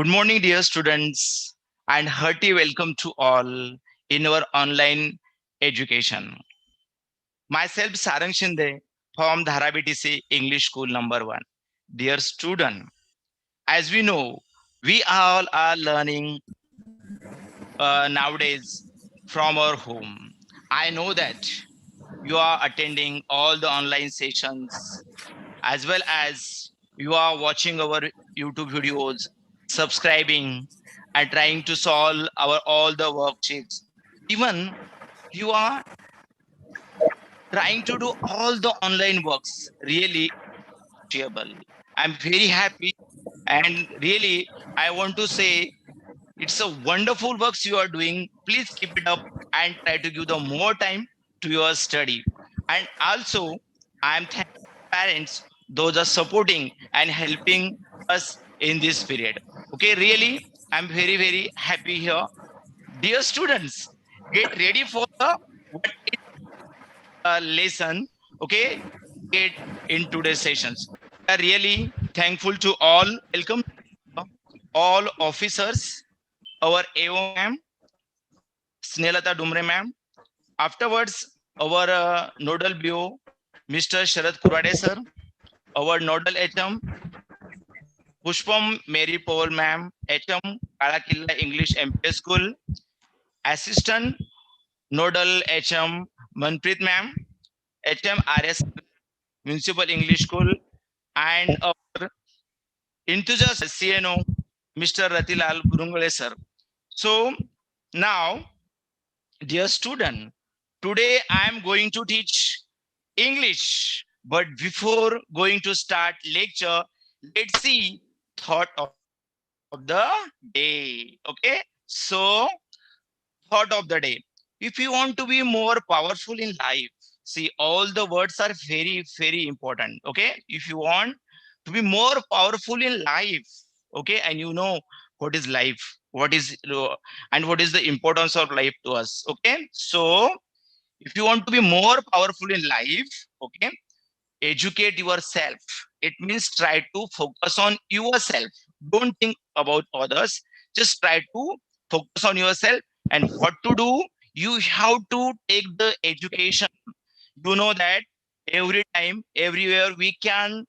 Good morning, dear students, and hearty welcome to all in our online education. Myself, Sarang Shinde from Dhara BTC English School number 1. Dear student, as we know, we all are learning nowadays from our home. I know that you are attending all the online sessions as well as you are watching our YouTube videos, subscribing and trying to solve our all the worksheets. Even you are trying to do all the online works. Really appreciable. I'm very happy and really I want to say it's a wonderful works you are doing. Please keep it up and try to give the more time to your study. And also, I'm thanking parents, those are supporting and helping us in this period. Okay, really, I'm very, very happy here. Dear students, get ready for the what is lesson. Okay, get in today's sessions. We are really thankful to all. Welcome all officers, our AO ma'am, Snelata Dumre ma'am. Afterwards, our nodal BO, Mr. Sharad Kurade sir, our nodal HM, Pushpam Mary Paul ma'am, HM, Kalakilla English MPS School, Assistant Nodal HM, Manpreet ma'am, HM RS Municipal English School, and our enthusiast CNO, Mr. Ratilal Gurungale sir. So now, dear student, today I am going to teach English. But before going to start lecture, let's see thought of the day. Okay. So thought of the day. If you want to be more powerful in life, see all the words are very, very important. Okay. If you want to be more powerful in life, okay, and you know what is life, what is and what is the importance of life to us. Okay. So if you want to be more powerful in life, okay, educate yourself. It means try to focus on yourself. Don't think about others. Just try to focus on yourself and what to do. You have to take the education. You know that every time, everywhere we can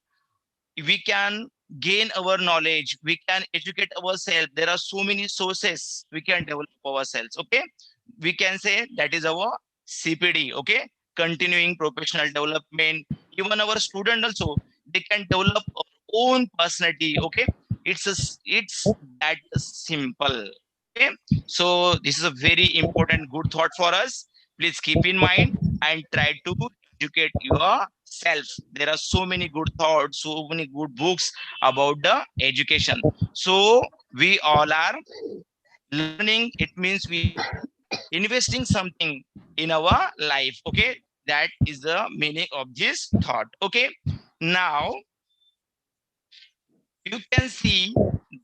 gain our knowledge. We can educate ourselves. There are so many sources we can develop ourselves. Okay, we can say that is our CPD. Okay, continuing professional development. Even our student also they can develop our own personality. Okay, it's that simple. Okay, so this is a very important good thought for us. Please keep in mind and try to educate yourself. There are so many good thoughts, so many good books about the education. So we all are learning. It means we are investing something in our life. Okay, that is the meaning of this thought. Okay, now you can see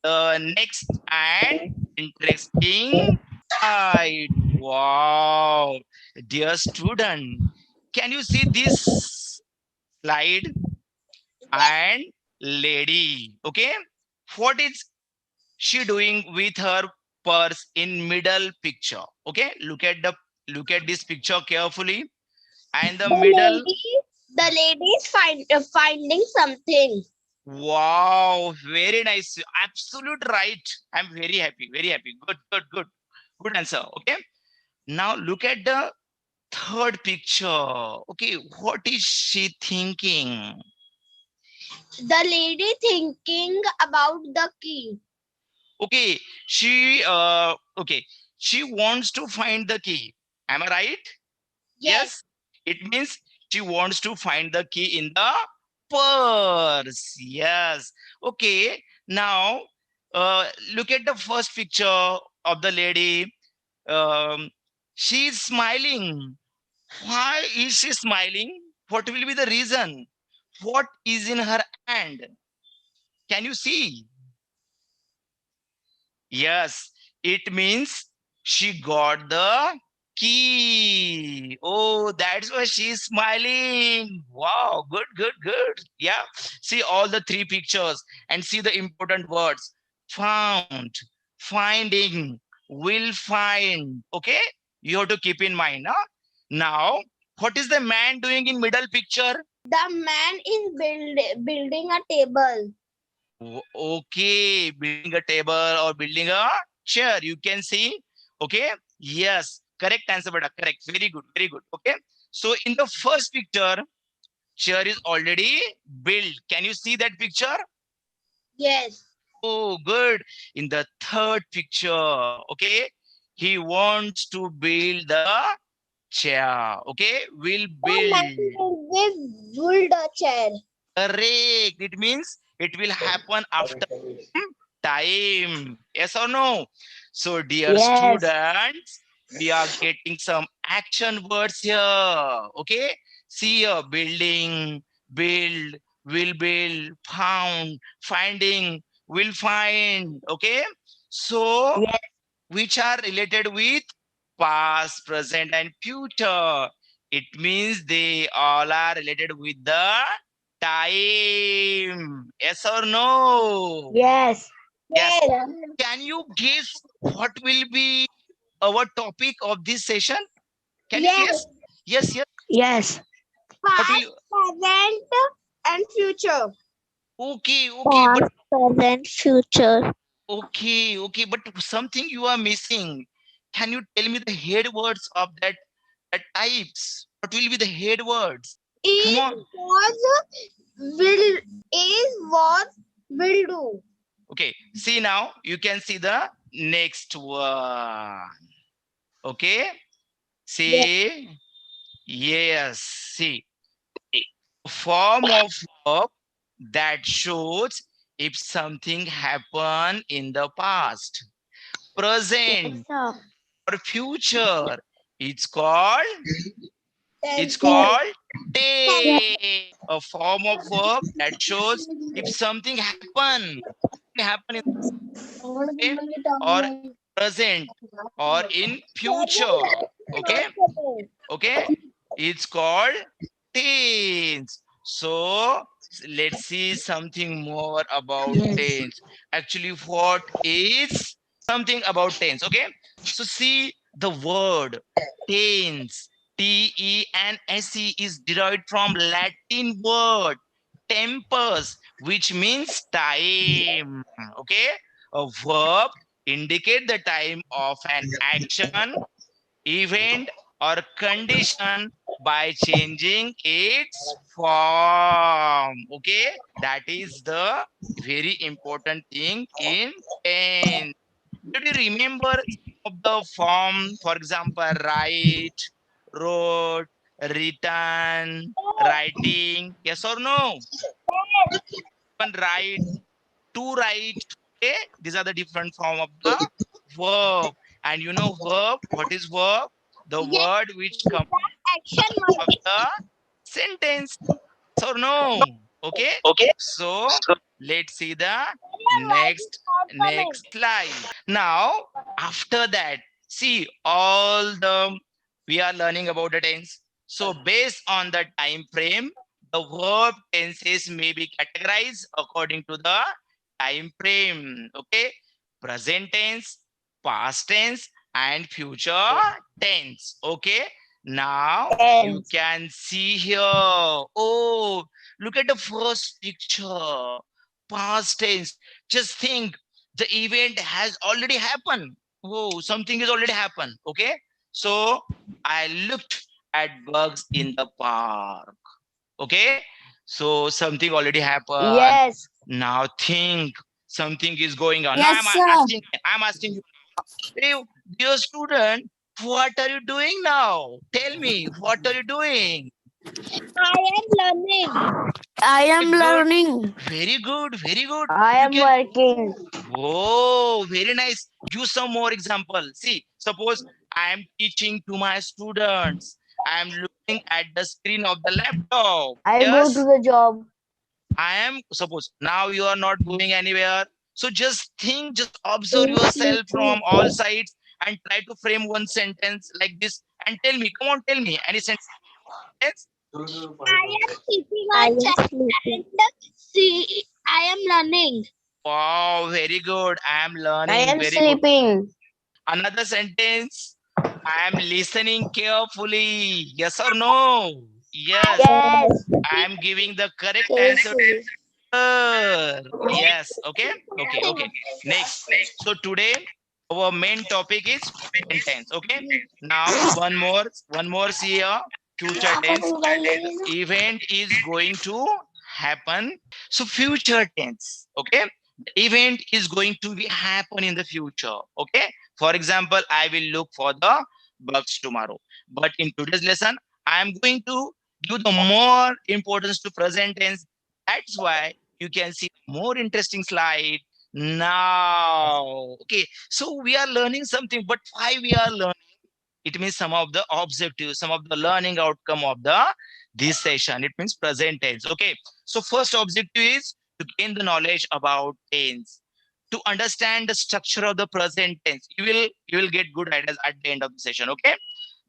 the next and interesting slide. Wow, dear student, can you see this slide and lady? Okay, what is she doing with her purse in middle picture? Okay, look at this picture carefully and the The middle. lady, the lady is finding something. Wow, very nice. Absolute right. I'm very happy. Very happy. Good, good, good. Good answer. Okay. Now look at the third picture. Okay. What is she thinking? The lady thinking about the key. Okay. Okay. She wants to find the key. Am I right? Yes. Yes. It means she wants to find the key in the purse. Yes. Okay. Now, look at the first picture of the lady. Um, she's smiling. Why is she smiling? What will be the reason? What is in her hand? Can you see? Yes, it means she got the key. Oh, that's why she's smiling. Wow, good, good, good. Yeah. See all the three pictures and see the important words. found, finding, will find. Okay, you have to keep in mind. Huh? Now, what is the man doing in middle picture? The man is building a table. Okay, building a table or building a chair. You can see. Okay. Yes. Correct answer, but correct. Very good. Very good. Okay. So in the first picture, chair is already built. Can you see that picture? Yes. Oh, good. In the third picture, okay, he wants to build the chair. Okay, will The man build. will build a chair. Correct. It means it will happen after time. Yes or no? So, dear Yes. students, we are getting some action words here. Okay. See here, building, build, will build, found, finding, will find. Okay. So, Yes. which are related with past, present, and future. It means they all are related with the time. Yes or no? Yes. Yes. Yes. Can you guess what will be our topic of this session? Can you guess? Yes. Yes, yes. Yes. What will Past, you? present, and future. Okay, okay, but Past, present, future. okay, but something you are missing. Can you tell me the head words of that types? What will be the head words? Come Is on. was will is was will do. Okay, see now, you can see the next one. Okay, Yes. see, yes, see, form of verb that shows if something happened in the past, present, Sir. or future. It's called It's Yes. called take, a form of verb that shows if something happen in okay, or present or in future. Okay, okay. It's called tense. So let's see something more about Yes. tense. Actually, what is something about tense? Okay, so see the word tense. T-E-N-S-E is derived from Latin word tempus, which means time. Okay, a verb indicate the time of an action, event, or condition by changing its form. Okay, that is the very important thing in tense. Did you remember some of the form? For example, write, wrote, written, writing. Yes or no? One write, to write. Okay, these are the different form of the verb. And you know verb. What is verb? The Yes. word which comes Action of word. the sentence. Yes or no? Okay. Okay. So So let's see the why is next not coming? next slide. Now after that, see all the we are learning about the tense. So based on the time frame, the verb tenses may be categorized according to the time frame. Okay, present tense, past tense, and future tense. Okay, now you Yes. can see here. Oh, look at the first picture. Past tense. Just think the event has already happened. Oh, something has already happened. Okay. So I looked at bugs in the park. Okay. So something already happened. Yes. Now think something is going on. Now Yes, sir. I'm asking you, hey, dear student, what are you doing now? Tell me, what are you doing? I am learning. I am Good, learning. very good, very good. I You am can, working. oh, very nice. Give some more example. See, suppose I am teaching to my students. I am looking at the screen of the laptop. I go to Yes, the job. I am, suppose now you are not going anywhere. So just think, just observe yourself from all sides and try to frame one sentence like this and tell me, come on, tell me any sentence. I am teaching a child and see I am learning. Wow, very good. I am I learning. am Very good. sleeping. Another sentence. I am listening carefully. Yes or no? Yes. Yes. I am giving the correct answer. Carefully. Yes. Okay. Okay. Okay. Next. So today our main topic is present tense. Okay. Now one more. See here. Future tense. The event is going to happen. So future tense. Okay. The event is going to be happen in the future. Okay. For example, I will look for the bugs tomorrow. But in today's lesson, I am going to give the more importance to present tense. That's why you can see more interesting slide now. Okay, so we are learning something, but why we are learning? It means some of the objectives, some of the learning outcome of the this session. It means present tense. Okay, so first objective is to gain the knowledge about tense, to understand the structure of the present tense. You will get good ideas at the end of the session. Okay,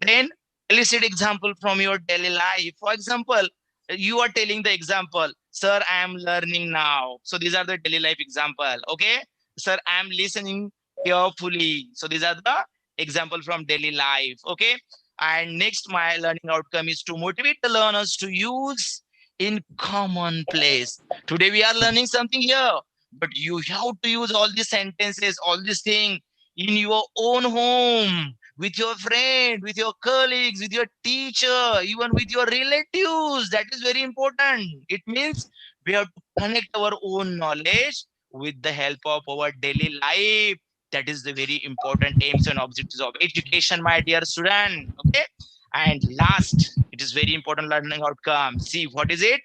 then elicit example from your daily life. For example, you are telling the example, sir, I am learning now. So these are the daily life example. Okay, sir, I am listening carefully. So these are the example from daily life. Okay, and next my learning outcome is to motivate the learners to use in common place. Today we are learning something here, but you have to use all these sentences, all these things in your own home, with your friend, with your colleagues, with your teacher, even with your relatives. That is very important. It means we have to connect our own knowledge with the help of our daily life. That is the very important aims and objectives of education, my dear student. Okay. And last, it is very important learning outcome. See, what is it?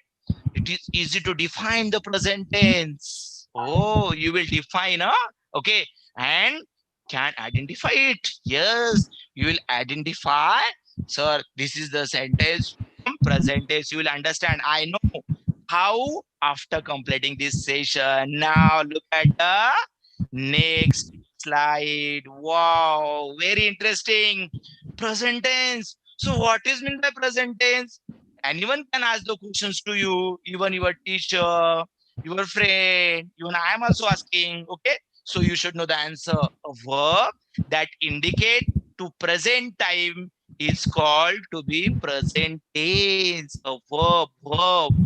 It is easy to define the present tense. Oh, you will define, huh? Okay. And can identify it. Yes, you will identify. Sir, this is the sentence from present tense. You will understand. I know how after completing this session. Now look at the next slide. Wow, very interesting. Present tense. So what is meant by present tense? Anyone can ask the questions to you, even your teacher, your friend, even I am also asking. Okay, so you should know the answer. A verb that indicate to present time is called to be present tense. A verb.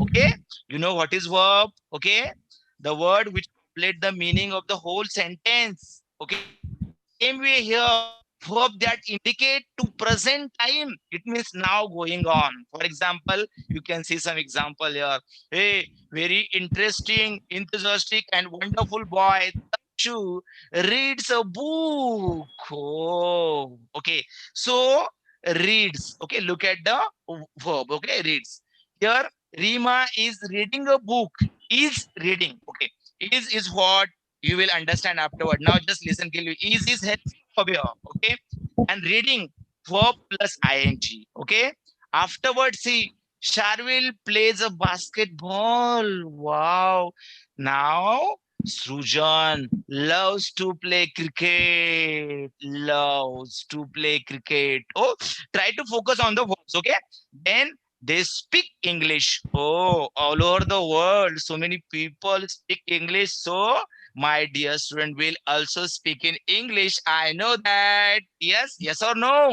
Okay, you know what is verb? Okay, the word which complete the meaning of the whole sentence. Okay, same way here, verb that indicate to present time. It means now going on. For example, you can see some example here. Hey, very interesting, enthusiastic, and wonderful boy Takshu reads a book. Oh, okay. So reads. Okay, look at the verb. Okay, reads. Here, Rima is reading a book. Is reading. Okay. Is what you will understand afterward. Now just listen carefully. Is helpful verb here, okay? And reading verb plus ing, okay? Afterwards, see, Sharvil plays a basketball. Wow. Now Srujan loves to play cricket. Loves to play cricket. Oh, try to focus on the verbs, okay? Then they speak English. Oh, all over the world, so many people speak English. So my dear student will also speak in English. I know that. Yes, yes or no?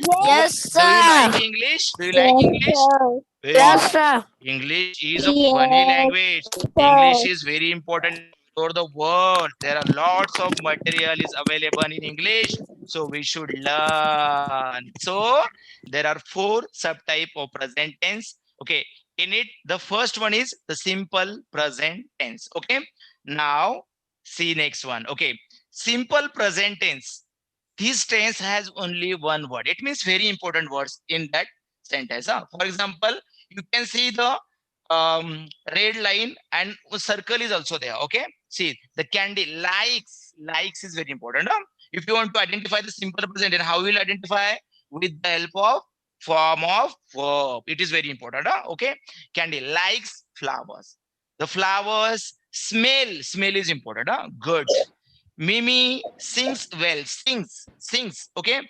So, Yes, Yes, do you sir. like English? Do you like English? sir. Very Yes, good. sir. English is a funny Yes, language. sir. English is very important for the world. There are lots of material is available in English. So we should learn. So there are four subtype of present tense. Okay. In it, the first one is the simple present tense. Okay. Now see next one. Okay. Simple present tense. This tense has only one word. It means very important words in that sentence. Huh? For example, you can see the red line and circle is also there. Okay, see the candy likes is very important. Huh? If you want to identify the simple present and how you will identify with the help of form of verb, it is very important. Huh? Okay, candy likes flowers. The flowers smell is important. Huh? Good. Mimi sings well, sings. Okay,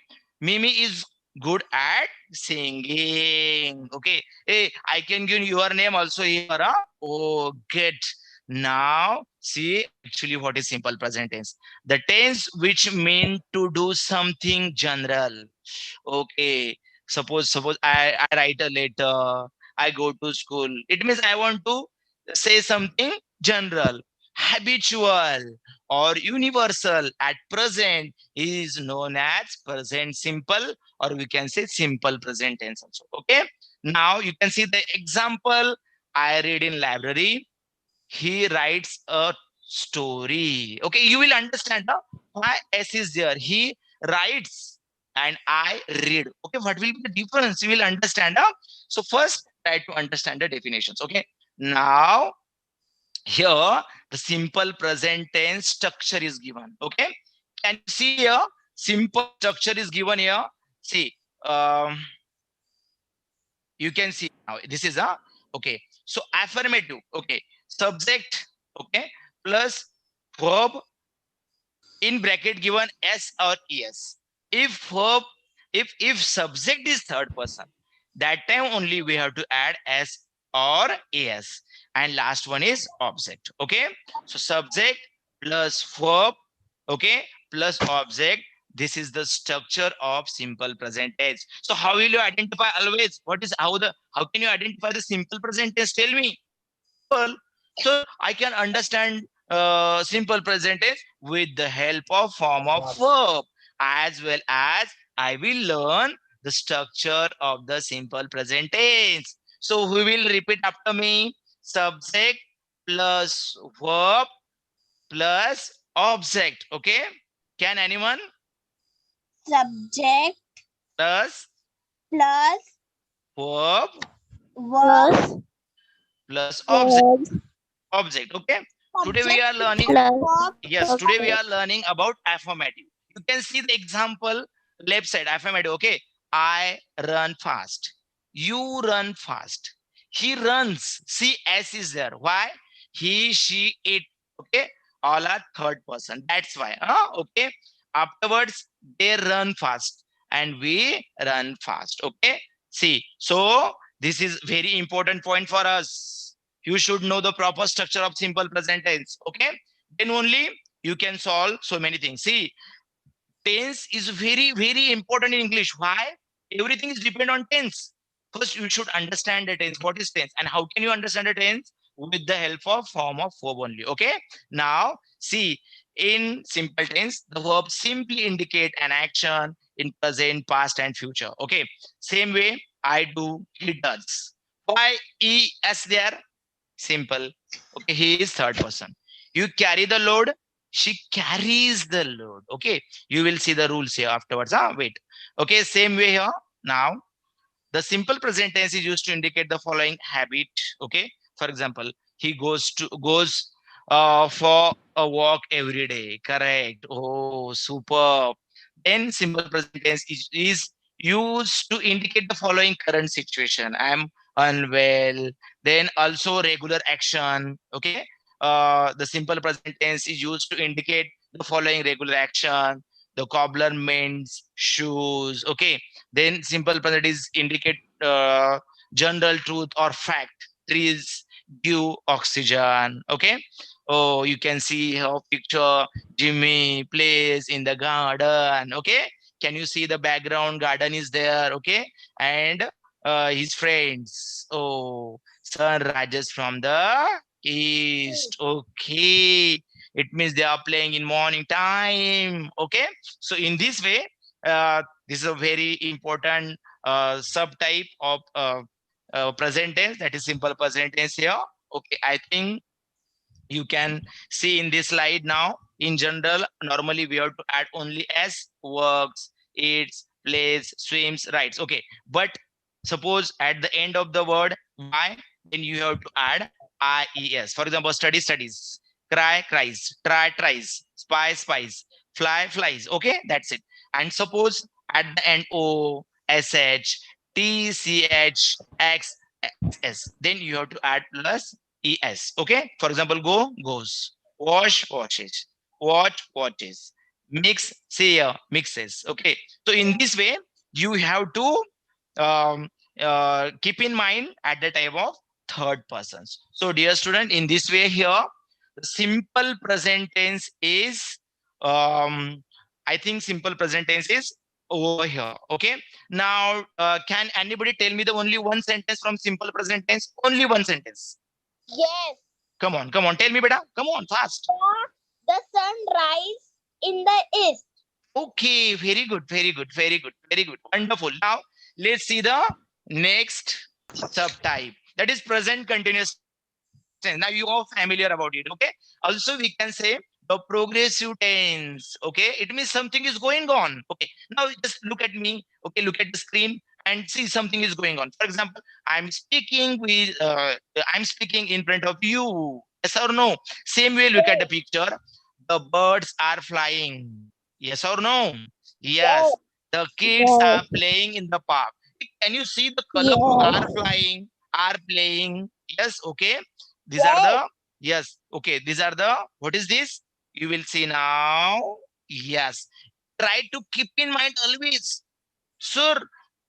Mimi is good at singing. Okay, hey, I can give your name also here. Huh? Oh, good. Now see actually what is simple present tense. The tense which mean to do something general. Okay, suppose I write a letter, I go to school. It means I want to say something general, habitual or universal at present is known as present simple, or we can say simple present tense also. Okay, now you can see the example I read in library. He writes a story. Okay, you will understand why S is there. He writes and I read. Okay, what will be the difference? You will understand. So first, try to understand the definitions. Okay, now here the simple present tense structure is given. Okay, can you see here? Simple structure is given here. See, um, you can see now. This is a okay. So affirmative. Okay, subject. Okay, plus verb in bracket given s or es. If verb, if subject is third person, that time only we have to add s or as. And last one is object. Okay, so subject plus verb, okay, plus object. This is the structure of simple present tense. So how will you identify always? What is how can you identify the simple present tense? Tell me. Well, so I can understand simple present tense with the help of form of verb, as well as I will learn the structure of the simple present tense. So we will repeat after me: subject plus verb plus object. Okay, can anyone? Subject Plus plus verb verb plus object. plus Object. Okay, today we subject are learning. plus verb. Yes, today we Okay. are learning about affirmative. You can see the example left side affirmative. Okay, I run fast. You run fast. He runs. See, S is there. Why? He, she, it. Okay, all are third person. That's why. Okay. Afterwards, they run fast and we run fast. Okay. See, so this is very important point for us. You should know the proper structure of simple present tense. Okay, then only you can solve so many things. See, tense is very important in English. Why? Everything is depend on tense. First, you should understand the tense. What is tense, and how can you understand the tense? With the help of form of verb only. Okay. Now, see, in simple tense, the verb simply indicate an action in present, past, and future. Okay. Same way, I do, he does. Why es there? Simple. Okay, he is third person. You carry the load, she carries the load. Okay, you will see the rules here afterwards. Wait. Okay, same way here. Now, the simple present tense is used to indicate the following habit. Okay, for example, he goes for a walk every day. Correct. Oh, superb. Then simple present tense is used to indicate the following current situation. I am unwell. Then also regular action. Okay. The simple present tense is used to indicate the following regular action. The cobbler mends shoes. Okay. Then simple present is indicate general truth or fact. Trees give oxygen. Okay. Oh, you can see her picture. Jimmy plays in the garden. Okay. Can you see the background? Garden is there. Okay. And his friends. Oh, sun rises from the east. Okay. It means they are playing in morning time. Okay. So in this way, this is a very important subtype of present tense, that is simple present tense here. Okay, I think you can see in this slide now. In general, normally we have to add only s, works, eats, plays, swims, writes. Okay, but suppose at the end of the word y, then you have to add ies. For example, study, studies, cry, cries, try, tries, spy, spies, fly, flies. Okay, that's it. And suppose at the end o, sh, tch, x, s, then you have to add plus es. Okay, for example, go, goes, wash, washes, watch, watches, mix, say, mixes. Okay, so in this way you have to um, keep in mind at the time of third persons. So dear student, in this way here The simple present tense is, I think simple present tense is over here. Okay. Now, can anybody tell me the only one sentence from simple present tense? Only one sentence. Yes. Come on, come on. Tell me, beta. Come on, fast. The sun rise in the east. Okay, very good, very good, very good, very good. Wonderful. Now, let's see the next subtype. That is present continuous tense. Now, you are familiar about it. Okay. Also, we can say the progressive tense. Okay. It means something is going on. Okay. Now, just look at me. Okay. Look at the screen and see something is going on. For example, I'm speaking in front of you. Yes or no? Same way, look at the picture. The birds are flying. Yes or no? Yes. The kids Yes. are playing in the park. Can you see the color Yes. are flying, are playing? Yes. Okay. These are Yes. the, yes. Okay. These are the, what is this? You will see now. Yes. Try to keep in mind always. Sir,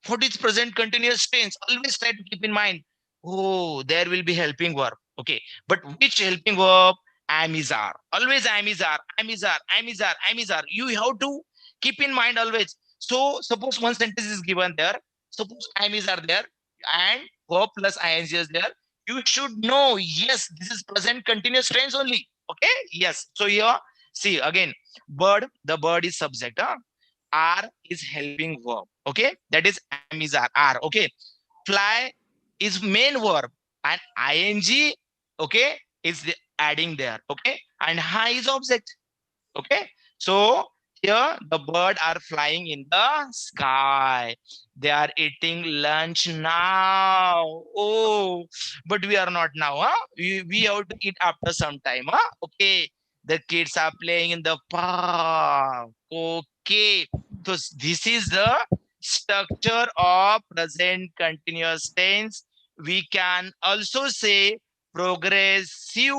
what is present continuous tense? Always try to keep in mind. Oh, there will be helping verb. Okay. But which helping verb? Am is are. Always am is are. Am is are. Am is are. Am is are. You have to keep in mind always. So suppose one sentence is given there. Suppose am is are there and verb plus ing is there. You should know, yes, this is present continuous tense only. Okay. Yes. So here, see again, bird, the bird is subject. Huh? Are is helping verb. Okay. That is am is are. Okay. Fly is main verb and ing, okay, is the adding there. Okay. And high is object. Okay. So here the bird are flying in the sky. They are eating lunch now. Oh, but we are not now. Huh? We have to eat after some time. Huh? Okay. The kids are playing in the park. Okay. So this is the structure of present continuous tense. We can also say progressive.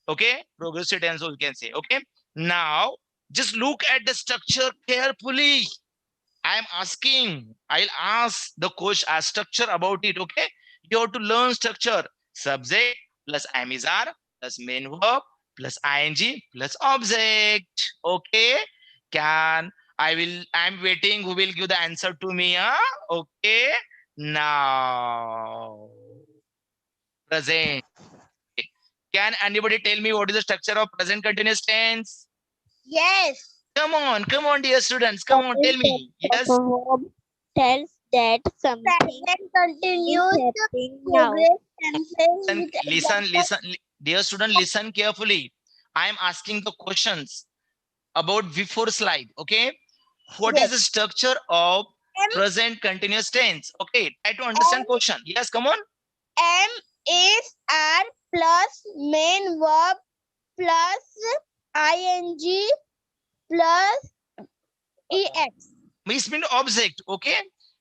Okay. Progressive tense, we can say. Okay. Now, just look at the structure carefully. I am asking, I'll ask the coach a structure about it. Okay. You have to learn structure. Subject plus am is are plus main verb plus ing plus object. Okay. Can I'm waiting. Who will give the answer to me? Huh? Okay. Now, present. Can anybody tell me what is the structure of present continuous tense? Yes. Come on, dear students. Come on, tell me. Yes. Verb tells that something present continuous is happening now. Progress tenses Listen, with listen, example. listen. Dear student, listen carefully. I am asking the questions about before slide. Okay. What is Yes. the structure of M, present continuous tense? Okay. Try to understand question. Yes, come on. M is R plus main verb plus ing plus ex. Means mean object. Okay.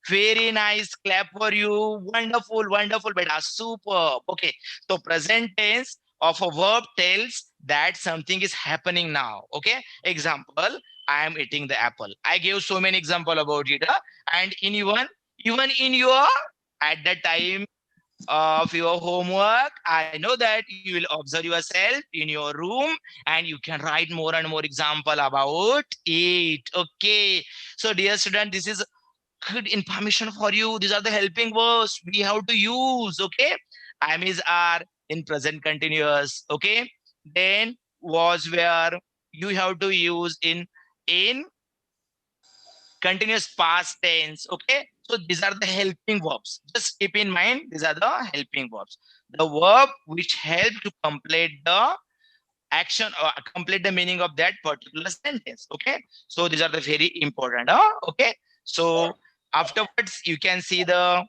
Very nice. Clap for you. Wonderful, wonderful, beta. Superb. Okay. So present tense of a verb tells that something is happening now. Okay. Example, I am eating the apple. I gave so many example about it. And in even in your at that time of your homework, I know that you will observe yourself in your room and you can write more and more example about it. Okay. So dear student, this is good information for you. These are the helping verbs we have to use. Okay. Am is are in present continuous. Okay. Then was where you have to use in continuous past tense. Okay. So these are the helping verbs. Just keep in mind, these are the helping verbs. The verb which help to complete the action or complete the meaning of that particular sentence. Okay. So these are the very important. Okay. So afterwards, you can see the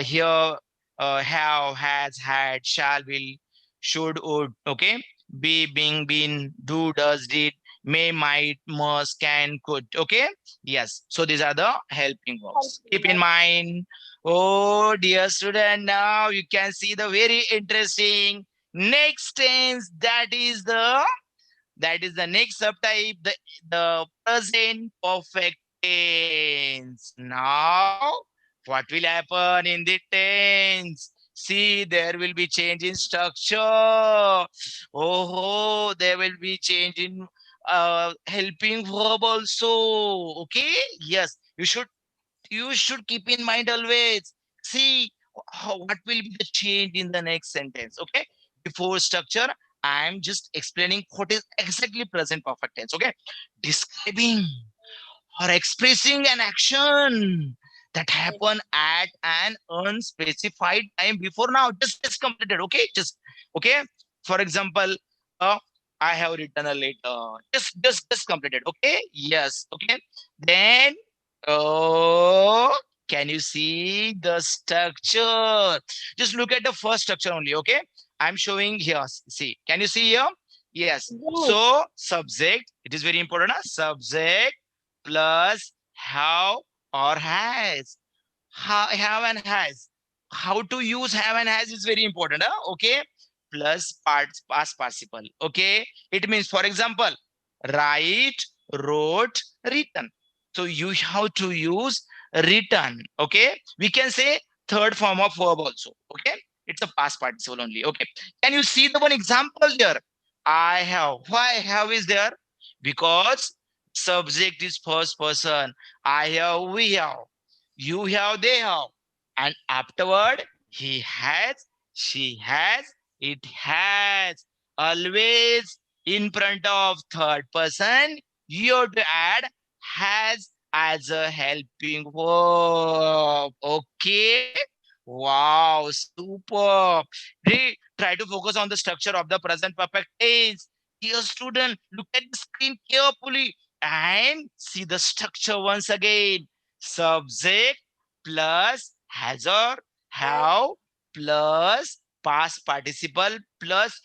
here have, has, had, shall, will, should, would. Okay. Be, being, been, do, does, did, may, might, must, can, could. Okay. Yes. So these are the helping verbs. Keep in mind. Oh, dear student, now you can see the very interesting next tense. That is the next subtype, the present perfect tense. Now, what will happen in the tense? See, there will be change in structure. Oh, there will be change in helping verb also. Okay, yes, you should keep in mind always. See what will be the change in the next sentence. Okay, before structure, I am just explaining what is exactly present perfect tense. Okay, describing or expressing an action that happen at an unspecified time before now, just completed. Okay, just okay. For example, uh, I have written a letter, just completed. Okay, yes. Okay, then oh, can you see the structure? Just look at the first structure only. Okay, I'm showing here. See, can you see here? Yes. Yes. So subject, it is very important. Subject plus have or has. Have and has. How to use have and has is very important. Okay. Plus parts past participle. Okay. It means, for example, write, wrote, written. So you have to use written. Okay. We can say third form of verb also. Okay. It's a past participle only. Okay. Can you see the one example there? I have. Why have is there? Because subject is first person. I have, we have, you have, they have. And afterward, he has, she has, it has. Always in front of third person, you have to add has as a helping verb. Okay. Wow, super. Try to focus on the structure of the present perfect tense. Dear student, look at the screen carefully and see the structure once again. Subject plus has or have plus past participle plus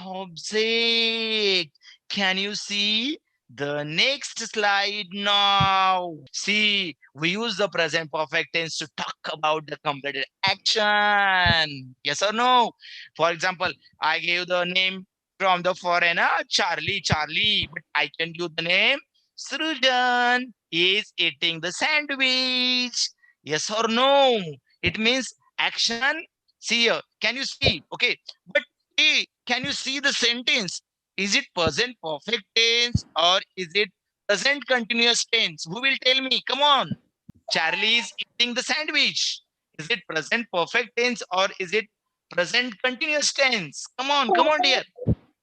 object. Can you see the next slide now? See, we use the present perfect tense to talk about the completed action. Yes or no? For example, I gave the name from the foreigner, Charlie, Charlie, but I can give the name Srujan is eating the sandwich. Yes or no? It means action. See here. Can you see? Okay. But hey, can you see the sentence? Is it present perfect tense or is it present continuous tense? Who will tell me? Come on. Charlie is eating the sandwich. Is it present perfect tense or is it present continuous tense? Come on, dear.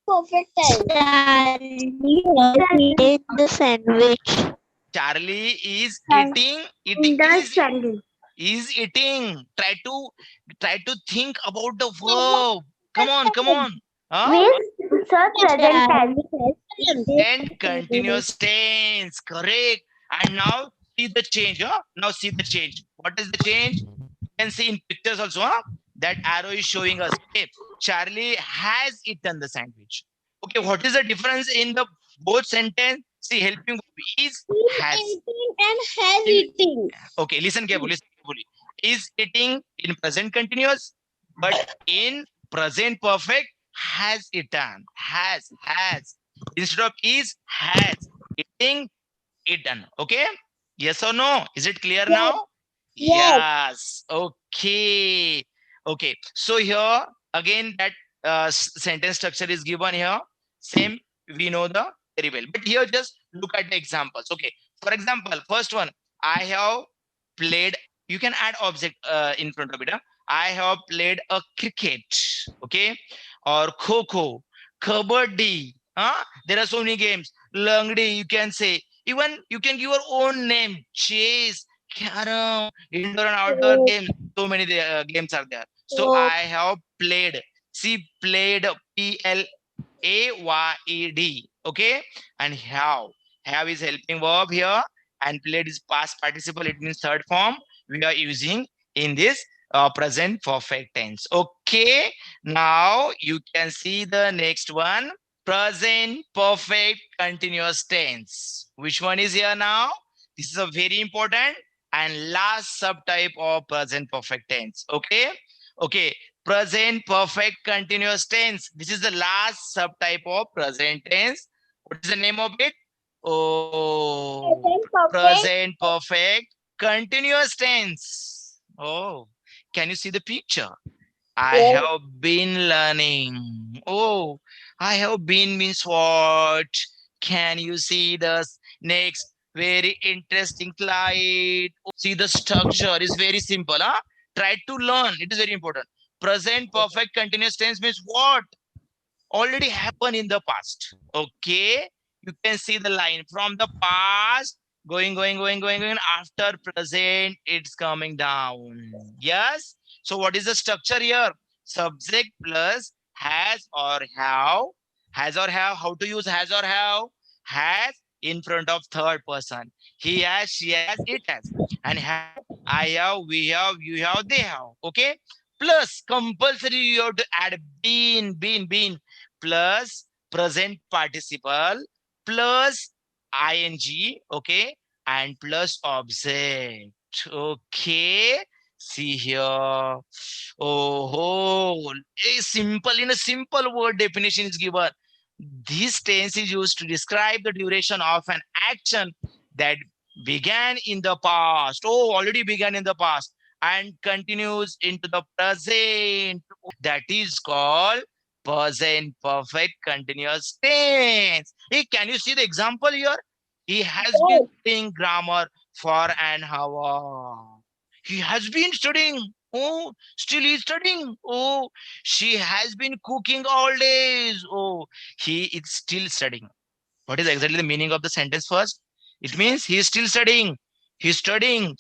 Perfect time. Charlie was eating the sandwich. Charlie is And eating the sandwich. is eating. Try to think about the verb. Come on. Huh? With sir present tense. And continuous tense. Correct. And now see the change. Huh? Now see the change. What is the change? You can see in pictures also. Huh? That arrow is showing us. Okay. Charlie has eaten the sandwich. Okay. What is the difference in the both sentence? See, helping verb is has. Eating and has In eating. Okay, listen carefully. Listen carefully. Is eating in present continuous, but in present perfect has eaten. Has. Instead of is, has. Eating, eaten. Okay? Yes or no? Is it clear Yes. now? Yes. Yes. Okay. Okay. So here again that sentence structure is given here. Same, we know the very well. But here just look at the examples. Okay. For example, first one, I have played. You can add object in front of it. Huh? I have played a cricket. Okay. Or kho, kabaddi. Huh? There are so many games. Langdi, you can say. Even you can give your own name. Chess, carom, indoor and outdoor Oh, games. So many games are there. So oh, I have played. See, played. Played. Okay, and have is helping verb here, and played is past participle. It means third form. We are using in this present perfect tense. Okay, now you can see the next one. Present perfect continuous tense. Which one is here now? This is a very important and last subtype of present perfect tense. Okay. Okay. Present perfect continuous tense. This is the last subtype of present tense. What is the name of it? Oh, present perfect. present perfect continuous tense. Oh, can you see the picture? I Yes. have been learning. Oh, I have been means what? Can you see the next very interesting slide? See the structure is very simple. Huh? Try to learn. It is very important. Present perfect continuous tense means what? Already happened in the past. Okay. You can see the line from the past going. After present, it's coming down. Yes. So what is the structure here? Subject plus has or have. Has or have. How to use has or have? Has in front of third person. He has, she has, it has. And have, I have, we have, you have, they have. Okay. Plus compulsory you have to add been plus present participle plus ing, okay, and plus object. Okay, see here. Oh, a simple in a simple word definition is given. This tense is used to describe the duration of an action that began in the past. Oh, already began in the past and continues into the present. That is called present perfect continuous tense. Hey, can you see the example here? He has been studying grammar for an hour. He has been studying. Oh, still he's studying. Oh, she has been cooking all days. Oh, he is still studying. What is exactly the meaning of the sentence first? It means he is still studying. He's studying.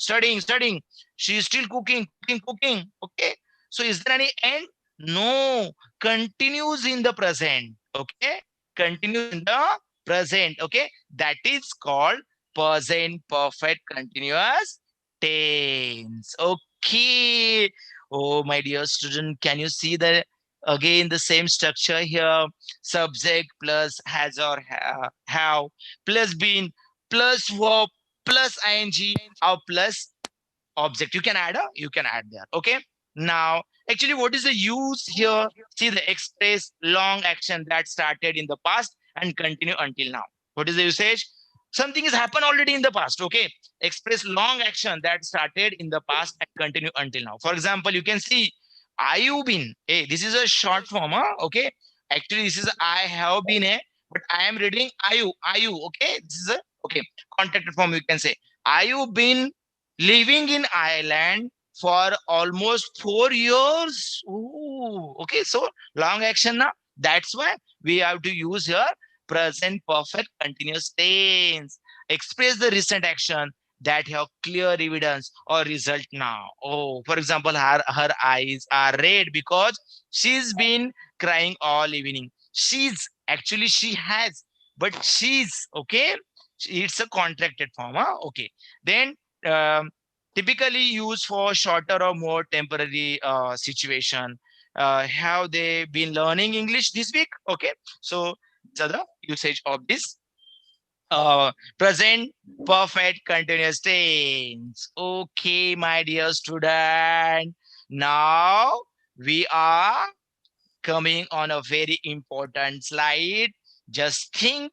She is still cooking. Okay. So is there any end? No. Continues in the present. Okay. Continues in the present. Okay. That is called present perfect continuous tense. Okay. Oh, my dear student, can you see the again the same structure here? Subject plus has or have plus been plus verb plus ing or plus object. You can add there. Okay. Now, actually, what is the use here? See the express long action that started in the past and continue until now. What is the usage? Something has happened already in the past. Okay. Express long action that started in the past and continue until now. For example, you can see I you been. Hey, this is a short form. Huh? Okay. Actually, this is I have been a, but I am reading are you. Okay. This is a okay contracted form. You can say are you been living in Ireland for almost 4 years. Ooh, okay, so long action now. That's why we have to use here present perfect continuous tense. Express the recent action that have clear evidence or result now. Oh, for example, her eyes are red because she's been crying all evening. She's actually she has, but she's okay. It's a contracted form. Huh? Okay. Then um, typically used for shorter or more temporary situation. Have they been learning English this week? Okay, so these are the usage of this present perfect continuous tense. Okay, my dear student. Now we are coming on a very important slide. Just think,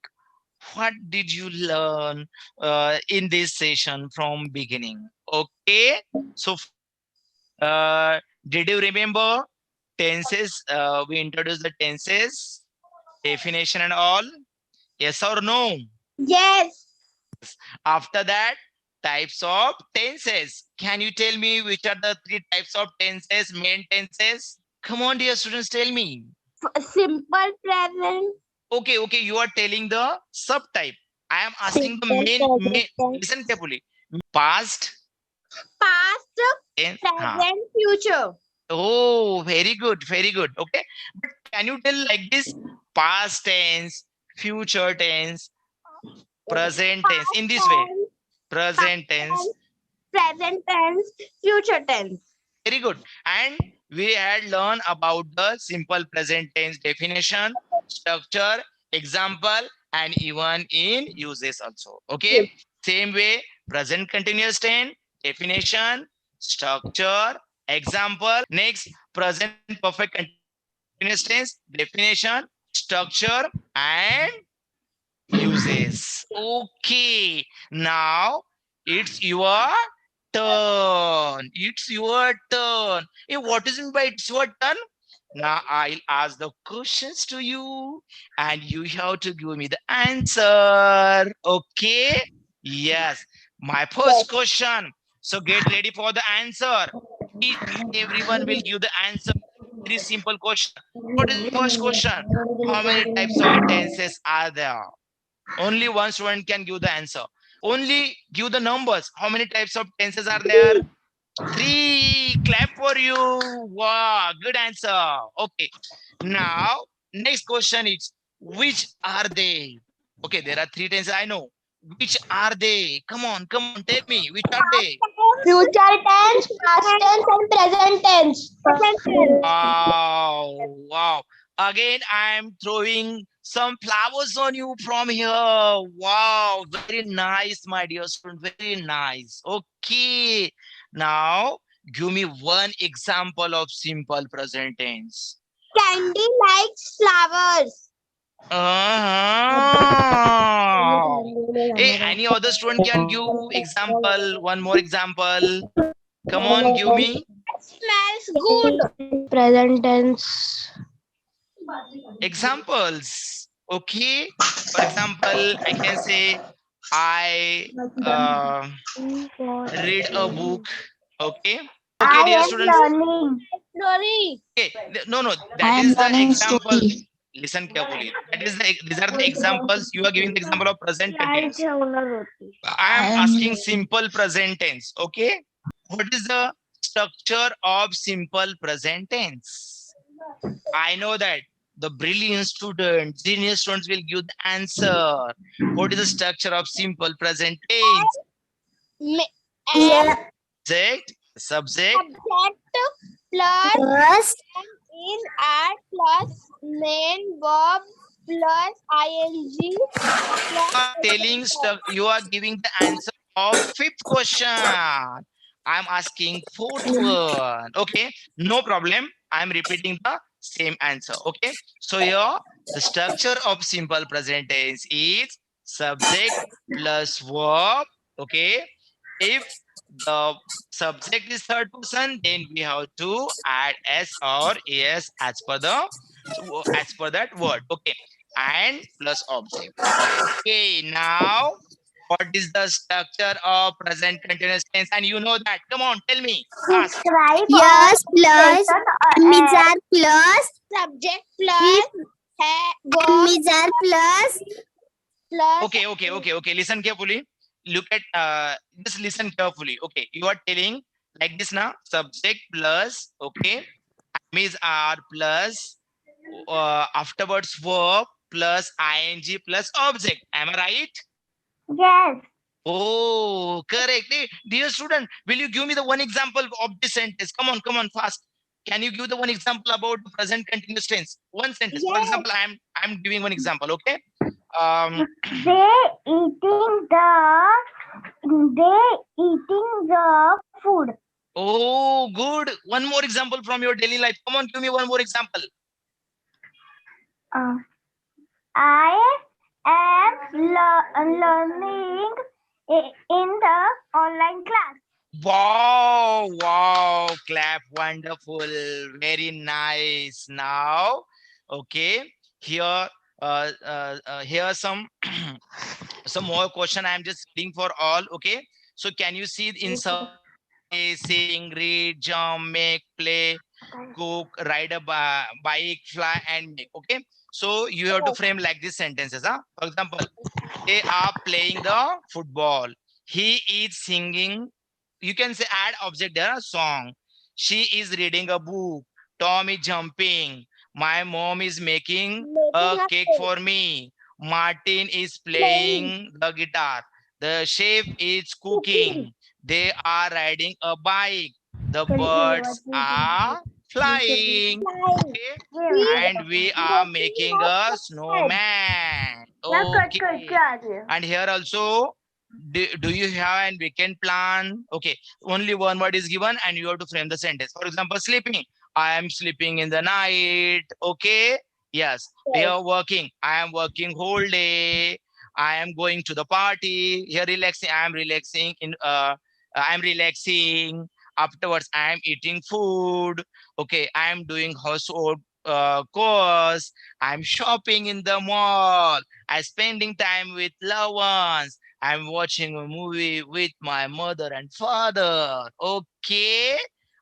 what did you learn in this session from beginning? Okay, so did you remember tenses? We introduced the tenses, definition and all. Yes or no? Yes. After that, types of tenses. Can you tell me which are the three types of tenses, main tenses? Come on, dear students, tell me. Simple present. Okay, you are telling the subtype. I am asking the Simple main. present. Listen carefully. Past Past, tense. present, future. Oh, very good, very good. Okay, but can you tell like this? Past tense, future tense, present tense. In Past this way, tense, past present tense. tense, present tense, future tense. Very good. And we had learned about the simple present tense definition, structure, example, and even in uses also. Okay. Same way, present continuous tense, definition, structure, example. Next, present perfect continuous tense, definition, structure, and uses. Okay. Now it's your turn. It's your turn. Hey, what is it by it's your turn? Now I'll ask the questions to you and you have to give me the answer. Okay? Yes. My first question. So get ready for the answer. Each and everyone will give the answer. Very simple question. What is the first question? How many types of tenses are there? Only one student can give the answer. Only give the numbers. How many types of tenses are there? 3. Clap for you. Wow, good answer. Okay. Now, next question is which are they? Okay, there are 3 tenses. I know. Which are they? Come on, tell me. Which are they? Future tense, past tense, and present tense. Wow, wow. Again, I'm throwing some flowers on you from here. Wow, very nice, my dear student. Very nice. Okay. Now, give me one example of simple present tense. Candy likes flowers. Uh-huh. Hey, any other student can give example? One more example. Come on, give me Smells good. Present tense. examples. Okay. For example, I can say I read a book. Okay. Okay, dear students. Learning. Story. Okay. No, no, I that am is the learning example. story. Listen carefully. That is these are the examples. You are giving the example of present continuous. I I am am asking simple present tense. Okay. What is the structure of simple present tense? I know that the brilliant students, genius students will give the answer. What is the structure of simple present tense? And Subject, plus Plus is at plus main verb plus ing plus you are giving the answer of 5th question. I'm asking 4th one. Okay, no problem. I'm repeating the same answer. Okay, so here the structure of simple present tense is subject plus verb. Okay, if the subject is third person, then we have to add s or es as per that word. Okay, and plus object. Okay, now what is the structure of present continuous tense? And you know that. Come on, tell me fast. describe yes plus mizar plus subject plus verb mizar plus plus Okay. Listen carefully. Look at just listen carefully. Okay, you are telling like this now. Subject plus means are plus afterwards verb plus ing plus object. Am I right? yes. Oh, correct. Hey, dear student, will you give me the one example of this sentence? Come on, fast. Can you give the one example about the present continuous tense? One sentence. For Yes. example, I'm giving one example. Okay. Um. They eating the food. Oh, good. One more example from your daily life. Come on, give me one more example. I am learning in the online class. Wow, wow, clap, wonderful, very nice. Now, okay, here, here some some more question. I am just reading for all. Okay, so can you see in some sing, read, jump, make, play, cook, ride a bike, fly, and make. Okay, so you have to frame like these sentences. Huh? For example, they are playing the football. He is singing. You can say add object there, a song. She is reading a book. Tom is jumping. My mom is making a cake for me. Martin is playing the guitar. The chef is cooking. They are riding a bike. The birds are flying. Okay. And we are making a snowman. Okay. And here also, do you have a weekend plan? Okay, only one word is given and you have to frame the sentence. For example, sleeping. I am sleeping in the night. Okay. Yes. We are working. I am working whole day. I am going to the party. Here relaxing. I am relaxing in I'm relaxing. Afterwards, I'm eating food. Okay, I'm doing household chores. I'm shopping in the mall. I'm spending time with loved ones. I'm watching a movie with my mother and father. Okay,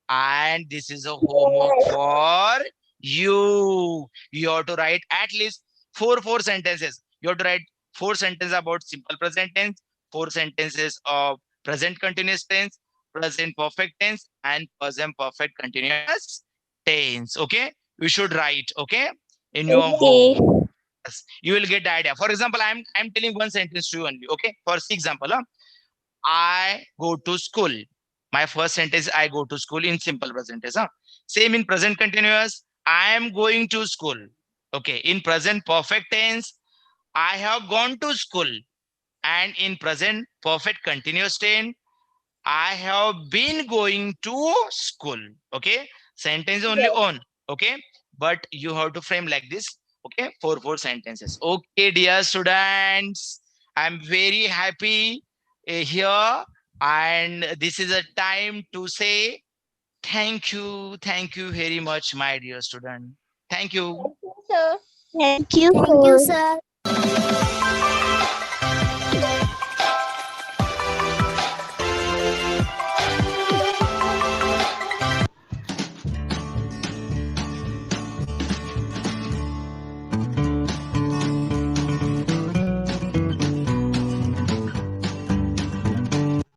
and this is a homework for you. You have to write at least four sentences. You have to write 4 sentences about simple present tense, 4 sentences of present continuous tense, present perfect tense, and present perfect continuous tense. Okay, you should write. Okay, in your Okay. home. Yes, you will get the idea. For example, I'm telling one sentence to you only. Okay, for example, I go to school. My first sentence, I go to school in simple present tense. Same in present continuous, I am going to school. Okay, in present perfect tense, I have gone to school. And in present perfect continuous tense, I have been going to school. Okay, sentence only on. Okay, but you have to frame like this. Okay, four sentences. Okay, dear students, I'm very happy here, and this is a time to say thank you very much, my dear student. Thank you. Sir. Thank you, Thank you, sir. sir.